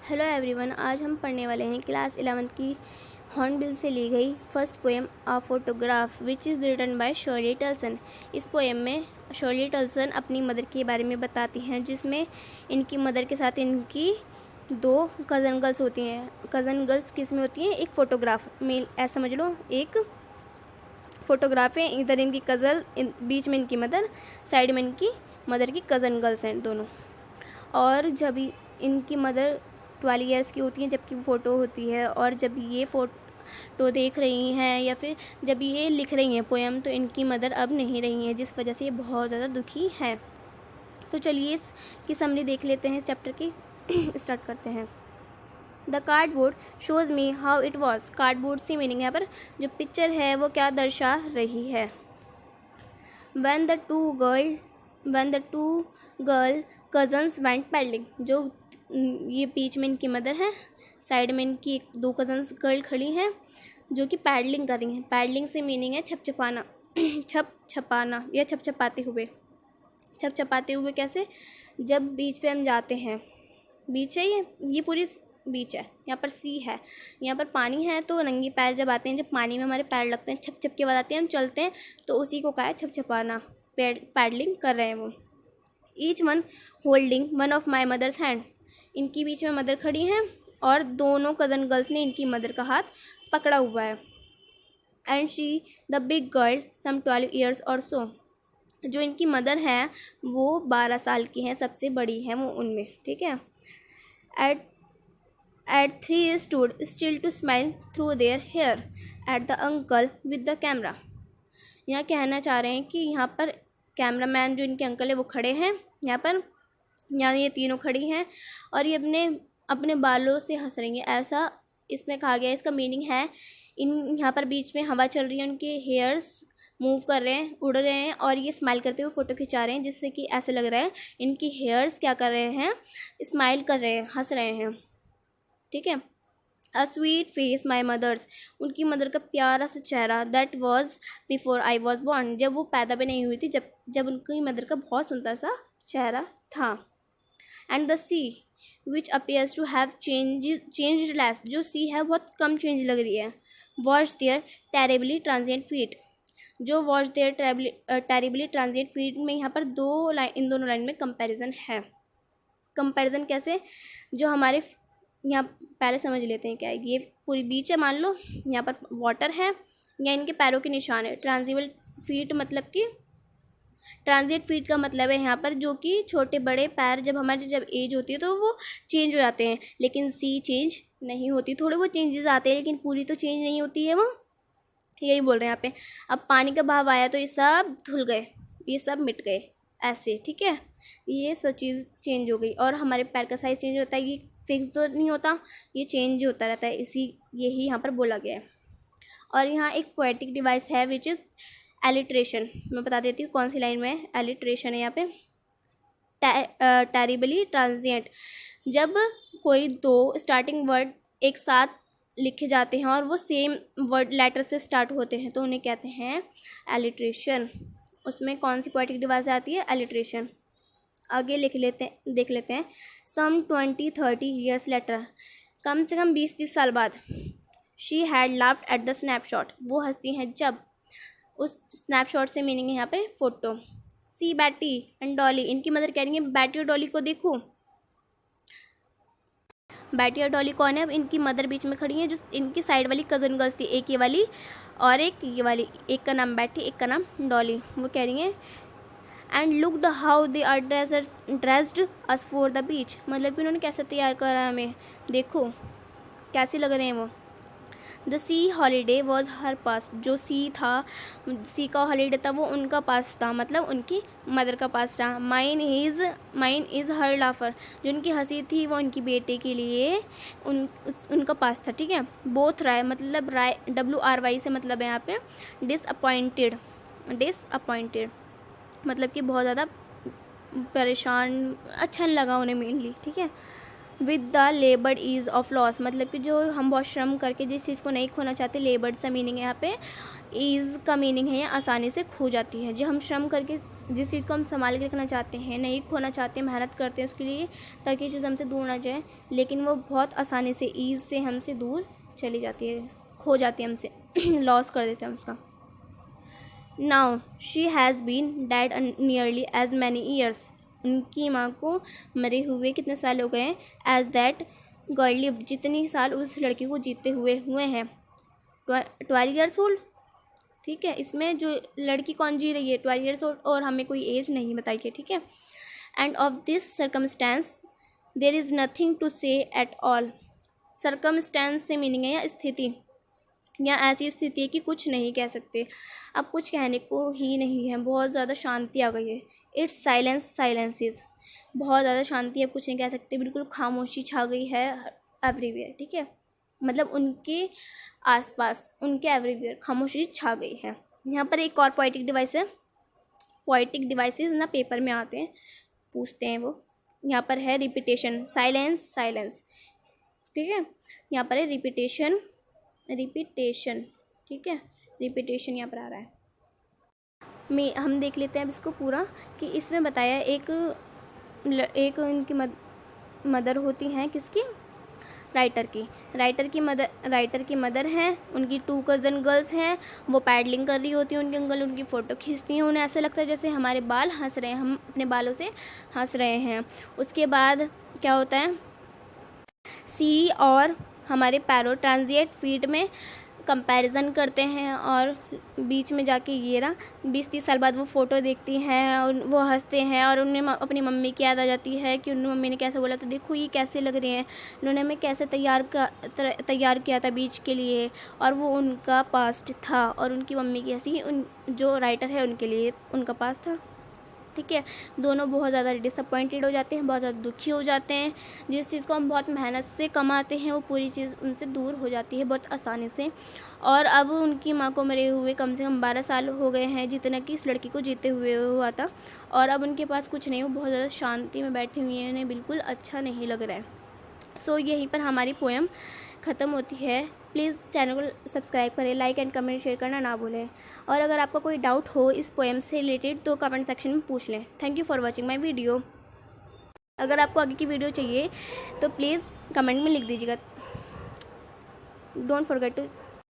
Hello everyone, आज हम पढ़ने वाले हैं क्लास 11th की हॉर्नबिल से ली गई first poem a photograph which is written by Shirley Toulson. इस पोएम में शर्ली टल्सन अपनी मदर के बारे में बताती हैं, जिसमें इनकी मदर के साथ इनकी दो कज़न गर्ल्स होती हैं। कज़न गर्ल्स किस में होती हैं? एक फ़ोटोग्राफ में, ऐसा समझ लो, एक फ़ोटोग्राफ है। इधर इनकी कज़न, बीच में इनकी मदर, साइड में इनकी मदर की कज़न गर्ल्स हैं दोनों। और जब इनकी मदर 12 ईयर्स की होती हैं जबकि फ़ोटो होती है, और जब ये फ़ोटो देख रही हैं या फिर जब ये लिख रही हैं पोएम, तो इनकी मदर अब नहीं रही हैं, जिस वजह से ये बहुत ज़्यादा दुखी है। तो चलिए इसकी समरी देख लेते हैं, इस चैप्टर की। स्टार्ट करते हैं। The cardboard shows me how it was. Cardboard से मीनिंग यहाँ पर जो पिक्चर है वो क्या दर्शा रही है। when the two girl cousins went paddling, जो ये बीच में इनकी मदर है, साइड में इनकी दो कज़न्स गर्ल खड़ी हैं जो कि पैडलिंग कर रही हैं। पैडलिंग से मीनिंग है छपछपाना, छपछपाना या छपछपाते हुए। छपछपाते हुए कैसे? जब बीच पे हम जाते हैं, बीच है ये पूरी बीच है, यहाँ पर सी है, यहाँ पर पानी है, तो नंगी पैर जब आते हैं, जब पानी में हमारे पैर लगते हैं, छप छप के बाद आते हैं, हम चलते हैं, तो उसी को कहा है छपछपाना। पैडलिंग कर रहे हैं वो। Each one holding one of my mother's hand, इनकी बीच में मदर खड़ी हैं और दोनों कज़न गर्ल्स ने इनकी मदर का हाथ पकड़ा हुआ है। And she the big girl some 12 years or so, जो इनकी मदर हैं वो 12 साल की हैं, सबसे बड़ी हैं वो उनमें, ठीक है। At 3 stood still to smile through their hair at the uncle with the camera। यहाँ कहना चाह रहे हैं कि यहाँ पर कैमरामैन जो इनके अंकल है वो खड़े हैं यहाँ पर, यहाँ ये तीनों खड़ी हैं और ये अपने बालों से हंस रही हैं, ऐसा इसमें कहा गया है। इसका मीनिंग है यहाँ पर बीच में हवा चल रही है, उनके हेयर्स मूव कर रहे हैं, उड़ रहे हैं, और ये स्माइल करते हुए फ़ोटो खिंचा रहे हैं, जिससे कि ऐसे लग रहा है इनकी हेयर्स क्या कर रहे हैं, स्माइल कर रहे हैं, हंस रहे हैं, ठीक है। A sweet face my mother's, उनकी मदर का प्यारा सा चेहरा। That was before I was born, जब वो पैदा भी नहीं हुई थी, जब उनकी मदर का बहुत सुंदर सा चेहरा था। And the sea which appears to have changed less, जो सी है बहुत कम चेंज लग रही है। Watch their terribly transient feet, जो watch their terribly transient feet में यहाँ पर इन दोनों लाइन में कंपैरिजन है। कंपैरिजन कैसे? जो हमारे यहाँ पहले समझ लेते हैं क्या है। ये पूरी बीच है, मान लो यहाँ पर वाटर है, या इनके पैरों के निशान है। ट्रांजिबल फीट मतलब कि ट्रांजिट फीट का मतलब है यहाँ पर जो कि छोटे बड़े पैर, जब एज होती है तो वो चेंज हो जाते हैं, लेकिन सी चेंज नहीं होती। थोड़े बहुत चेंजेस आते हैं लेकिन पूरी तो चेंज नहीं होती है वो, यही बोल रहे हैं यहाँ पे। अब पानी का बहाव आया तो ये सब धुल गए, ये सब मिट गए, ऐसे, ठीक है। ये सब चीज़ चेंज हो गई। और हमारे पैर का साइज़ चेंज होता है, ये फिक्स तो नहीं होता, ये चेंज होता रहता है, यही यहाँ पर बोला गया है। और यहाँ एक पोएटिक डिवाइस है विच इज़ एलिट्रेशन। मैं बता देती हूँ कौन सी लाइन में एलिट्रेशन है यहाँ पे। टेरिबली ट्रांजिएंट, जब कोई दो स्टार्टिंग वर्ड एक साथ लिखे जाते हैं और वो सेम वर्ड लेटर से स्टार्ट होते हैं तो उन्हें कहते हैं एलिट्रेशन। उसमें कौन सी पोएटिक डिवाइस आती है? एलिट्रेशन। आगे देख लेते हैं। सम 20-30 ईयर्स लेटर, कम से कम 20-30 साल बाद। She had laughed at the snapshot, वो हंसती हैं जब। उस स्नैपशॉट से मीनिंग है यहाँ पे photo. See Betty and Dolly, इनकी मदर कह रही है बैटी और डॉली को देखो। बैटी और डॉली कौन है? अब इनकी मदर बीच में खड़ी है, जो इनकी साइड वाली कज़न गर्ल्स थी, एक ये वाली और एक ये वाली, एक का नाम बैटी, एक का नाम डॉली। वो कह रही हैं and looked how they are dressed us for the beach, मतलब कि उन्होंने कैसे तैयार करा हमें, देखो कैसे लग रहे हैं वो। The sea holiday was her past, जो सी का हॉलीडे था वो उनका पास था, मतलब उनकी मदर का पास था। माइन इज़ हर लाफर, जो उनकी हंसी थी वो उनकी बेटे के लिए उनका पास था, ठीक है। बोथ राय, मतलब राय WRY से मतलब है यहाँ पे डिसअपॉइंटेड, मतलब कि बहुत ज़्यादा परेशान, अच्छा नहीं लगा उन्हें मेनली, ठीक है। With the लेबर्ड ease of loss, मतलब कि जो हम बहुत श्रम करके जिस चीज़ को नहीं खोना चाहते, लेबर्ड सा मीनिंग है यहाँ पे। ईज़ का मीनिंग है आसानी से खो जाती है, जो हम श्रम करके जिस चीज़ को हम संभाल के रखना चाहते हैं, नहीं खोना चाहते, मेहनत करते हैं उसके लिए ताकि ये चीज़ हमसे दूर ना जाए, लेकिन वो बहुत आसानी से, ईज़ से हमसे दूर चली जाती है, खो जाती है हमसे, लॉस कर देते हैं उसका। Now she has been dead nearly as many years. उनकी माँ को मरे हुए कितने साल हो गए हैं? एज दैट गर्ल लिव्ड, जितनी साल उस लड़की को जीते हुए हैं। 12 ईयर्स ओल्ड, ठीक है। इसमें जो लड़की कौन जी रही है 12 ईयर्स ओल्ड, और हमें कोई एज नहीं बताई है, ठीक है। And of this circumstance there is nothing to say at all. Circumstance से मीनिंग है या स्थिति, या ऐसी स्थिति है कि कुछ नहीं कह सकते, अब कुछ कहने को ही नहीं है, बहुत ज़्यादा शांति आ गई है। इट्स साइलेंसेस, बहुत ज़्यादा शांति है, अब कुछ नहीं कह सकते, बिल्कुल खामोशी छा गई है एवरीवेयर, ठीक है। मतलब उनके आसपास, उनके एवरीवेयर खामोशी छा गई है। यहाँ पर एक और पोइटिक डिवाइस है। पोइटिक डिवाइसेस ना पेपर में आते हैं, पूछते हैं वो। यहाँ पर है रिपीटेशन, साइलेंस, ठीक है। यहाँ पर है रिपीटेशन, ठीक है, रिपीटेशन यहाँ पर आ रहा है। हम देख लेते हैं अब इसको पूरा, कि इसमें बताया एक उनकी मदर होती हैं, किसकी? राइटर की मदर हैं, उनकी 2 कज़न गर्ल्स हैं, वो पैडलिंग कर रही होती हैं, उनके अंकल उनकी फ़ोटो खींचती हैं, उन्हें ऐसा लगता है जैसे हमारे बाल हंस रहे हैं, हम अपने बालों से हंस रहे हैं। उसके बाद क्या होता है, सी और हमारे पैरो ट्रांजिएट फीट में कंपैरिजन करते हैं, और बीच में जाके ये रहा 20-30 साल बाद वो फ़ोटो देखती हैं और वो हंसते हैं, और उन्हें अपनी मम्मी की याद आ जाती है कि उन मम्मी ने कैसे बोला, तो देखो ये कैसे लग रहे हैं, उन्होंने हमें कैसे तैयार किया था बीच के लिए, और वो उनका पास्ट था, और उनकी मम्मी की ऐसी जो राइटर है उनके लिए उनका पास्ट था, ठीक है। दोनों बहुत ज़्यादा डिसअपॉइंटेड हो जाते हैं, बहुत ज़्यादा दुखी हो जाते हैं। जिस चीज़ को हम बहुत मेहनत से कमाते हैं वो पूरी चीज़ उनसे दूर हो जाती है बहुत आसानी से। और अब उनकी माँ को मरे हुए कम से कम 12 साल हो गए हैं, जितना कि इस लड़की को जीते हुए हुआ था, और अब उनके पास कुछ नहीं, वो बहुत ज़्यादा शांति में बैठी हुई हैं, उन्हें बिल्कुल अच्छा नहीं लग रहा है। सो यहीं पर हमारी पोएम ख़त्म होती है। प्लीज़ चैनल को सब्सक्राइब करें, लाइक एंड कमेंट शेयर करना ना भूलें, और अगर आपका कोई डाउट हो इस पोएम से रिलेटेड तो कमेंट सेक्शन में पूछ लें। Thank you for watching my video. अगर आपको आगे की वीडियो चाहिए तो प्लीज़ कमेंट में लिख दीजिएगा। Don't forget to